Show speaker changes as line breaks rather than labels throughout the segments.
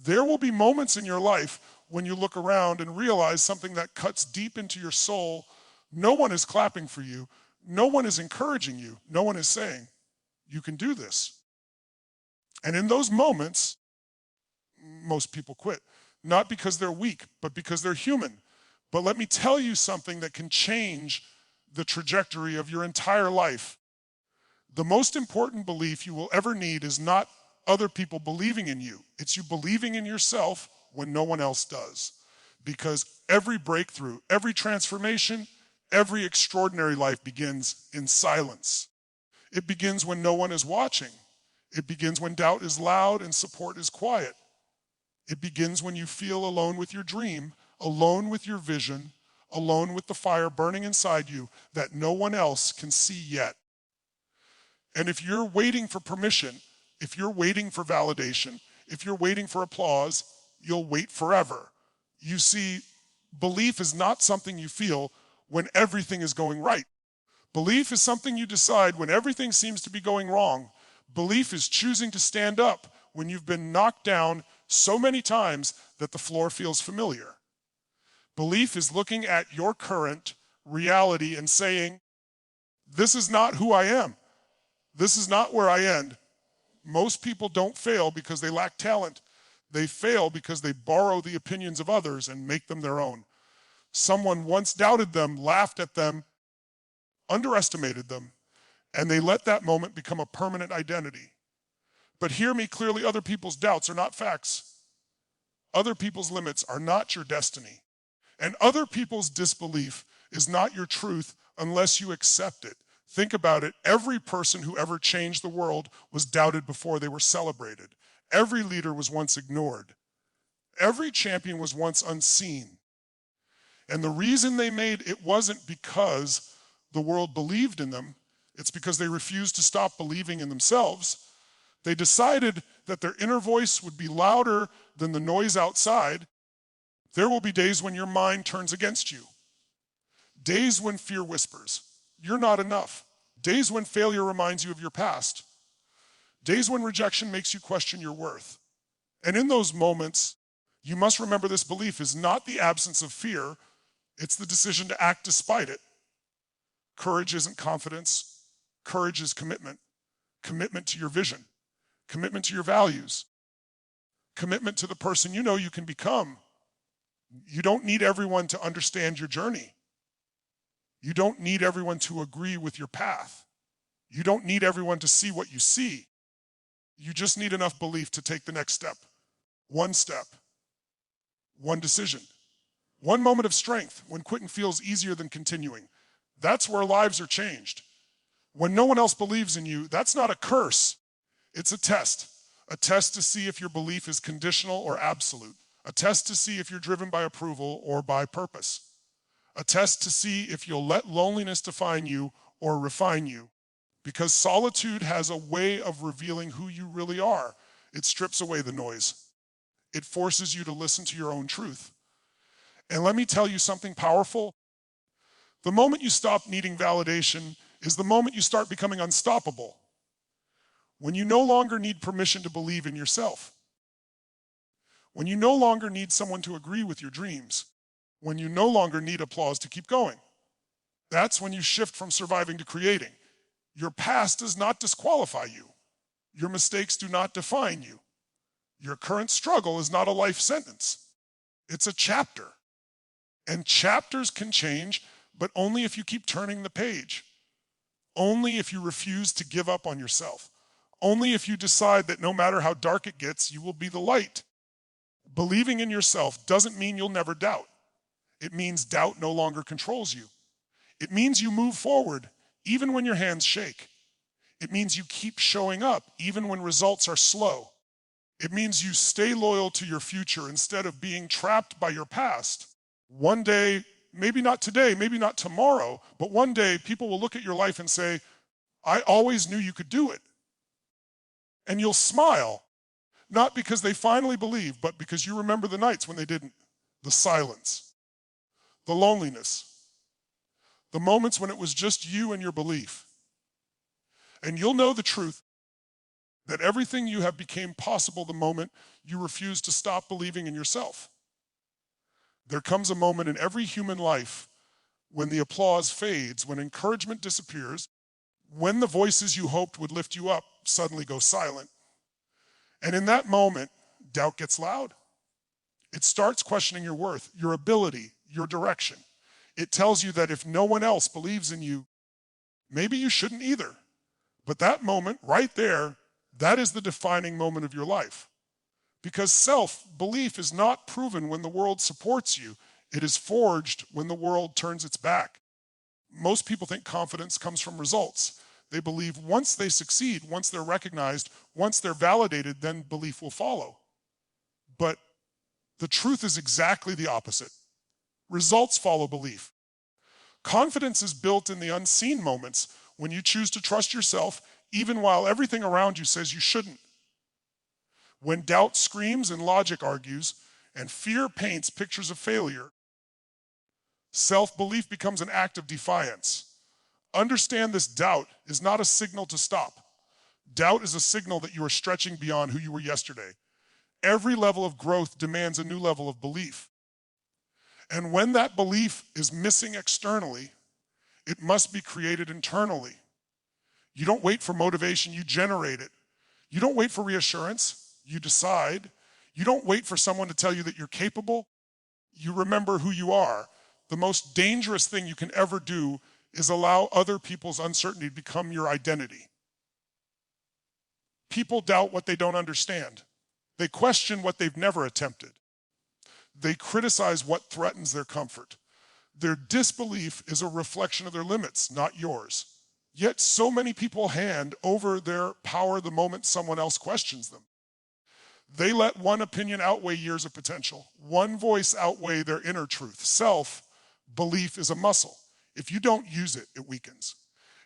There will be moments in your life when you look around and realize something that cuts deep into your soul. No one is clapping for you. No one is encouraging you. No one is saying, you can do this. And in those moments, most people quit. Not because they're weak, but because they're human. But let me tell you something that can change the trajectory of your entire life. The most important belief you will ever need is not other people believing in you. It's you believing in yourself when no one else does. Because every breakthrough, every transformation, every extraordinary life begins in silence. It begins when no one is watching. It begins when doubt is loud and support is quiet. It begins when you feel alone with your dream, alone with your vision, alone with the fire burning inside you that no one else can see yet. And if you're waiting for permission, if you're waiting for validation, if you're waiting for applause, you'll wait forever. You see, belief is not something you feel when everything is going right. Belief is something you decide when everything seems to be going wrong. Belief is choosing to stand up when you've been knocked down so many times that the floor feels familiar. Belief is looking at your current reality and saying, this is not who I am. This is not where I end. Most people don't fail because they lack talent. They fail because they borrow the opinions of others and make them their own. Someone once doubted them, laughed at them, underestimated them, and they let that moment become a permanent identity. But hear me clearly, other people's doubts are not facts. Other people's limits are not your destiny. And other people's disbelief is not your truth unless you accept it. Think about it. Every person who ever changed the world was doubted before they were celebrated. Every leader was once ignored. Every champion was once unseen. And the reason they made it wasn't because the world believed in them. It's because they refused to stop believing in themselves. They decided that their inner voice would be louder than the noise outside. There will be days when your mind turns against you. Days when fear whispers, you're not enough. Days when failure reminds you of your past. Days when rejection makes you question your worth. And in those moments, you must remember this belief is not the absence of fear, it's the decision to act despite it. Courage isn't confidence. Courage is commitment. Commitment to your vision. Commitment to your values. Commitment to the person you know you can become. You don't need everyone to understand your journey. You don't need everyone to agree with your path. You don't need everyone to see what you see. You just need enough belief to take the next step. One decision, one moment of strength when quitting feels easier than continuing. That's where lives are changed. When no one else believes in you, that's not a curse. It's a test to see if your belief is conditional or absolute, a test to see if you're driven by approval or by purpose, a test to see if you'll let loneliness define you or refine you. Because solitude has a way of revealing who you really are. It strips away the noise. It forces you to listen to your own truth. And let me tell you something powerful. The moment you stop needing validation is the moment you start becoming unstoppable. When you no longer need permission to believe in yourself. When you no longer need someone to agree with your dreams. When you no longer need applause to keep going. That's when you shift from surviving to creating. Your past does not disqualify you. Your mistakes do not define you. Your current struggle is not a life sentence. It's a chapter. And chapters can change, but only if you keep turning the page. Only if you refuse to give up on yourself. Only if you decide that no matter how dark it gets, you will be the light. Believing in yourself doesn't mean you'll never doubt. It means doubt no longer controls you. It means you move forward, even when your hands shake. It means you keep showing up, even when results are slow. It means you stay loyal to your future instead of being trapped by your past. One day, maybe not today, maybe not tomorrow, but one day people will look at your life and say, I always knew you could do it. And you'll smile, not because they finally believe, but because you remember the nights when they didn't. The silence, the loneliness, the moments when it was just you and your belief. And you'll know the truth. that everything you have became possible the moment you refuse to stop believing in yourself. There comes a moment in every human life when the applause fades, when encouragement disappears, when the voices you hoped would lift you up suddenly go silent. And in that moment, doubt gets loud. It starts questioning your worth, your ability, your direction. It tells you that if no one else believes in you, maybe you shouldn't either. But that moment right there, that is the defining moment of your life. Because self-belief is not proven when the world supports you. It is forged when the world turns its back. Most people think confidence comes from results. They believe once they succeed, once they're recognized, once they're validated, then belief will follow. But the truth is exactly the opposite. Results follow belief. Confidence is built in the unseen moments when you choose to trust yourself, even while everything around you says you shouldn't. When doubt screams and logic argues, and fear paints pictures of failure, self-belief becomes an act of defiance. Understand this: doubt is not a signal to stop. Doubt is a signal that you are stretching beyond who you were yesterday. Every level of growth demands a new level of belief. And when that belief is missing externally, it must be created internally. You don't wait for motivation, you generate it. You don't wait for reassurance, you decide. You don't wait for someone to tell you that you're capable, you remember who you are. The most dangerous thing you can ever do is allow other people's uncertainty to become your identity. People doubt what they don't understand. They question what they've never attempted. They criticize what threatens their comfort. Their disbelief is a reflection of their limits, not yours. Yet so many people hand over their power the moment someone else questions them. They let one opinion outweigh years of potential, one voice outweigh their inner truth. Self-belief is a muscle. If you don't use it, it weakens.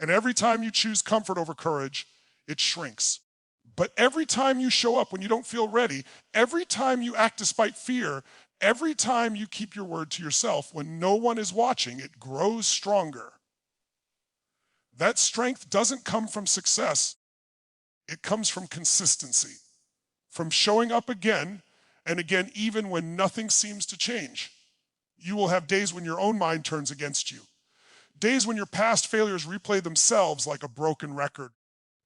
And every time you choose comfort over courage, it shrinks. But every time you show up when you don't feel ready, every time you act despite fear, every time you keep your word to yourself when no one is watching, it grows stronger. That strength doesn't come from success. It comes from consistency, from showing up again and again, even when nothing seems to change. You will have days when your own mind turns against you, days when your past failures replay themselves like a broken record,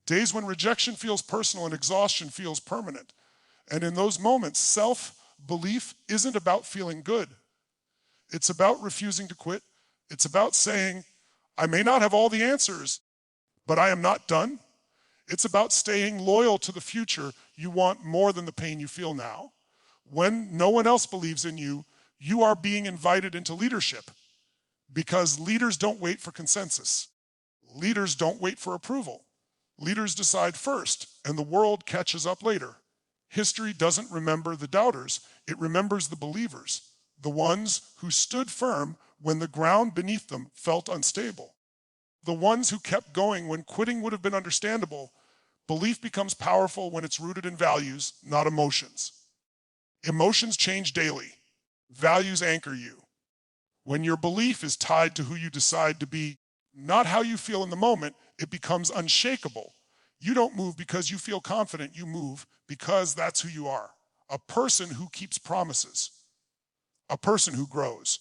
days when rejection feels personal and exhaustion feels permanent. And in those moments, self-belief isn't about feeling good. It's about refusing to quit. It's about saying, I may not have all the answers, but I am not done. It's about staying loyal to the future you want more than the pain you feel now. When no one else believes in you, you are being invited into leadership, because leaders don't wait for consensus. Leaders don't wait for approval. Leaders decide first, and the world catches up later. History doesn't remember the doubters, it remembers the believers, the ones who stood firm when the ground beneath them felt unstable, the ones who kept going when quitting would have been understandable. Belief becomes powerful when it's rooted in values, not emotions. Emotions change daily. Values anchor you. When your belief is tied to who you decide to be, not how you feel in the moment, it becomes unshakable. You don't move because you feel confident, you move because that's who you are. A person who keeps promises. A person who grows.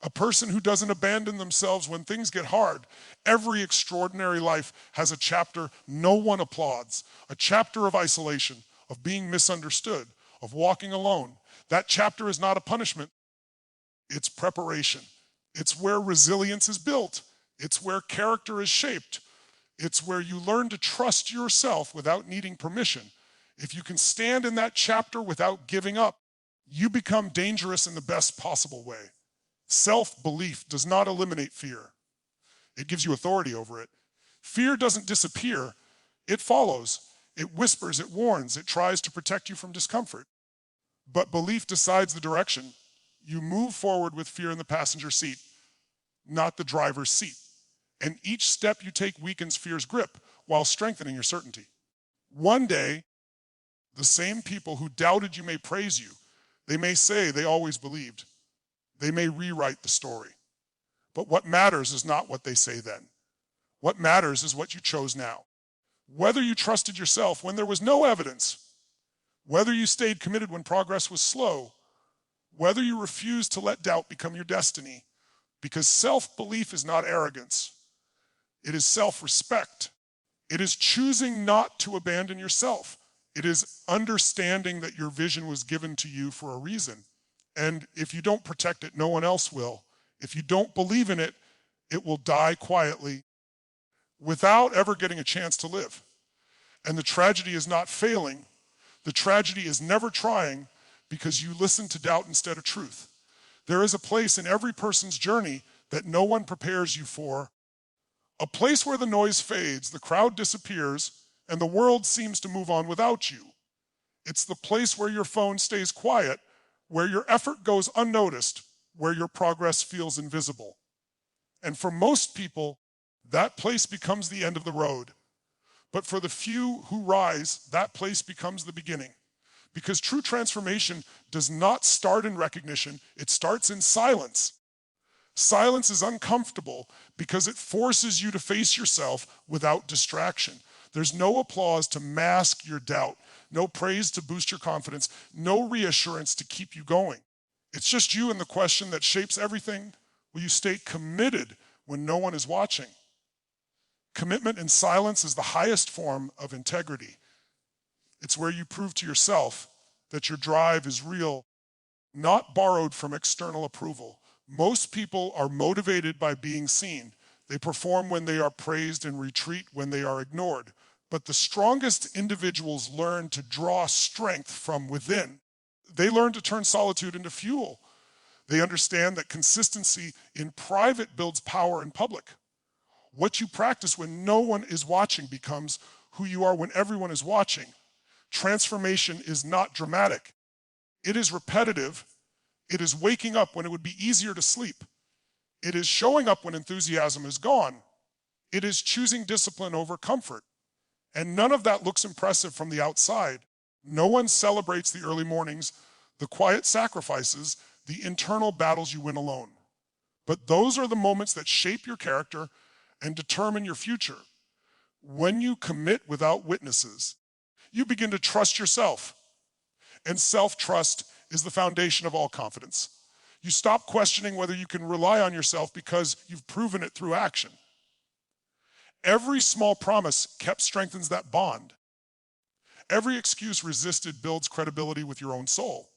A person who doesn't abandon themselves when things get hard. Every extraordinary life has a chapter no one applauds, a chapter of isolation, of being misunderstood, of walking alone. That chapter is not a punishment, it's preparation. It's where resilience is built. It's where character is shaped. It's where you learn to trust yourself without needing permission. If you can stand in that chapter without giving up, you become dangerous in the best possible way. Self-belief does not eliminate fear. It gives you authority over it. Fear doesn't disappear. It follows. It whispers, it warns, it tries to protect you from discomfort. But belief decides the direction. You move forward with fear in the passenger seat, not the driver's seat. And each step you take weakens fear's grip while strengthening your certainty. One day, the same people who doubted you may praise you. They may say they always believed. They may rewrite the story. But what matters is not what they say then. What matters is what you chose now. whether you trusted yourself when there was no evidence, whether you stayed committed when progress was slow, whether you refused to let doubt become your destiny. Because self-belief is not arrogance. It is self-respect. It is choosing not to abandon yourself. It is understanding that your vision was given to you for a reason. And if you don't protect it, no one else will. If you don't believe in it, it will die quietly without ever getting a chance to live. And the tragedy is not failing. The tragedy is never trying because you listen to doubt instead of truth. There is a place in every person's journey that no one prepares you for, a place where the noise fades, the crowd disappears, and the world seems to move on without you. It's the place where your phone stays quiet, where your effort goes unnoticed, where your progress feels invisible. And for most people, that place becomes the end of the road. But for the few who rise, that place becomes the beginning. Because true transformation does not start in recognition, it starts in silence. Silence is uncomfortable because it forces you to face yourself without distraction. There's no applause to mask your doubt, no praise to boost your confidence, no reassurance to keep you going. It's just you and the question that shapes everything. Will you stay committed when no one is watching? Commitment in silence is the highest form of integrity. It's where you prove to yourself that your drive is real, not borrowed from external approval. Most people are motivated by being seen. They perform when they are praised and retreat when they are ignored. But the strongest individuals learn to draw strength from within. They learn to turn solitude into fuel. They understand that consistency in private builds power in public. What you practice when no one is watching becomes who you are when everyone is watching. Transformation is not dramatic. It is repetitive. It is waking up when it would be easier to sleep. It is showing up when enthusiasm is gone. It is choosing discipline over comfort. And none of that looks impressive from the outside. No one celebrates the early mornings, the quiet sacrifices, the internal battles you win alone. But those are the moments that shape your character and determine your future. When you commit without witnesses, you begin to trust yourself. And self-trust is the foundation of all confidence. You stop questioning whether you can rely on yourself because you've proven it through action. Every small promise kept strengthens that bond. Every excuse resisted builds credibility with your own soul.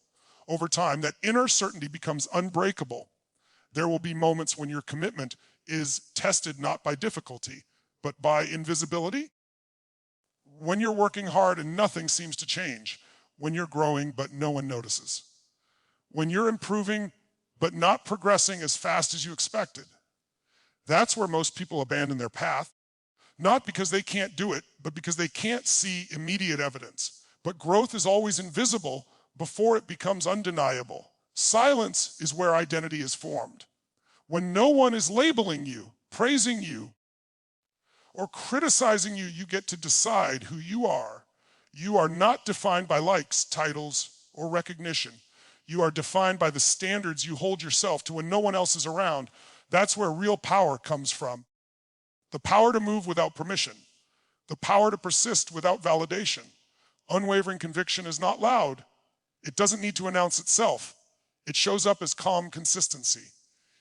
Over time, that inner certainty becomes unbreakable. There will be moments when your commitment is tested not by difficulty, but by invisibility. When you're working hard and nothing seems to change. When you're growing, but no one notices. When you're improving, but not progressing as fast as you expected. That's where most people abandon their path. Not because they can't do it, but because they can't see immediate evidence. But growth is always invisible before it becomes undeniable. Silence is where identity is formed. When no one is labeling you, praising you, or criticizing you, you get to decide who you are. You are not defined by likes, titles, or recognition. You are defined by the standards you hold yourself to when no one else is around. That's where real power comes from. The power to move without permission. The power to persist without validation. Unwavering conviction is not loud. It doesn't need to announce itself. It shows up as calm consistency.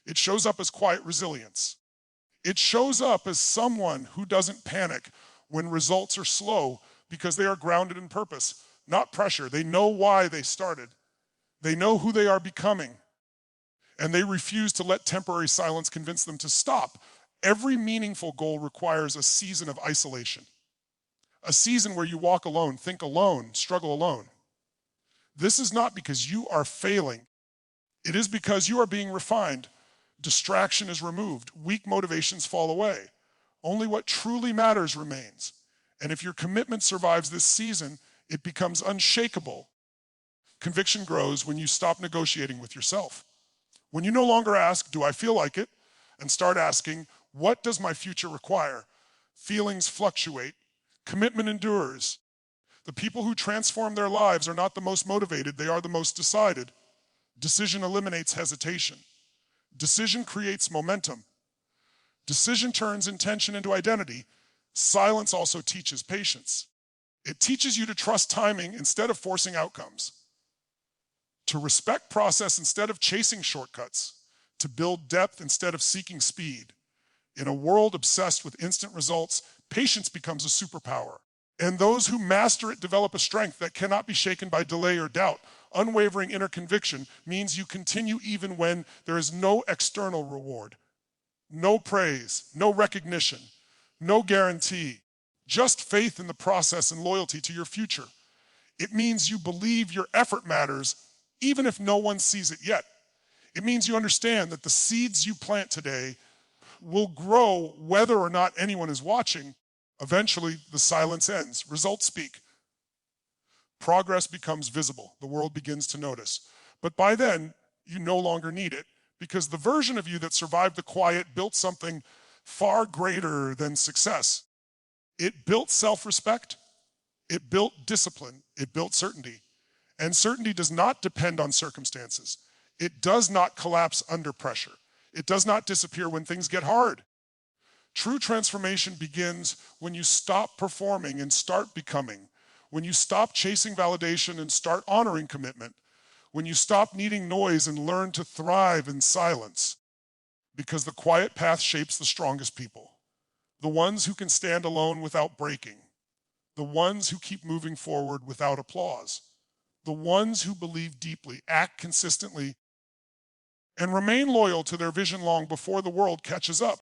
It shows up as quiet resilience. It shows up as someone who doesn't panic when results are slow because they are grounded in purpose, not pressure. They know why they started. They know who they are becoming. And they refuse to let temporary silence convince them to stop. Every meaningful goal requires a season of isolation. A season where you walk alone, think alone, struggle alone. This is not because you are failing. It is because you are being refined. Distraction is removed. Weak motivations fall away. Only what truly matters remains. And if your commitment survives this season, it becomes unshakable. Conviction grows when you stop negotiating with yourself. When you no longer ask, do I feel like it? And start asking, what does my future require? Feelings fluctuate. Commitment endures. The people who transform their lives are not the most motivated, they are the most decided. Decision eliminates hesitation. Decision creates momentum. Decision turns intention into identity. Silence also teaches patience. It teaches you to trust timing instead of forcing outcomes, to respect process instead of chasing shortcuts, to build depth instead of seeking speed. In a world obsessed with instant results, patience becomes a superpower. And those who master it develop a strength that cannot be shaken by delay or doubt. Unwavering inner conviction means you continue even when there is no external reward, no praise, no recognition, no guarantee, just faith in the process and loyalty to your future. It means you believe your effort matters even if no one sees it yet. It means you understand that the seeds you plant today will grow whether or not anyone is watching. Eventually, the silence ends. Results speak. Progress becomes visible. The world begins to notice. But by then, you no longer need it, because the version of you that survived the quiet built something far greater than success. It built self-respect. It built discipline. It built certainty. And certainty does not depend on circumstances. It does not collapse under pressure. It does not disappear when things get hard. True transformation begins when you stop performing and start becoming, when you stop chasing validation and start honoring commitment, when you stop needing noise and learn to thrive in silence. Because the quiet path shapes the strongest people, the ones who can stand alone without breaking, the ones who keep moving forward without applause, the ones who believe deeply, act consistently, and remain loyal to their vision long before the world catches up.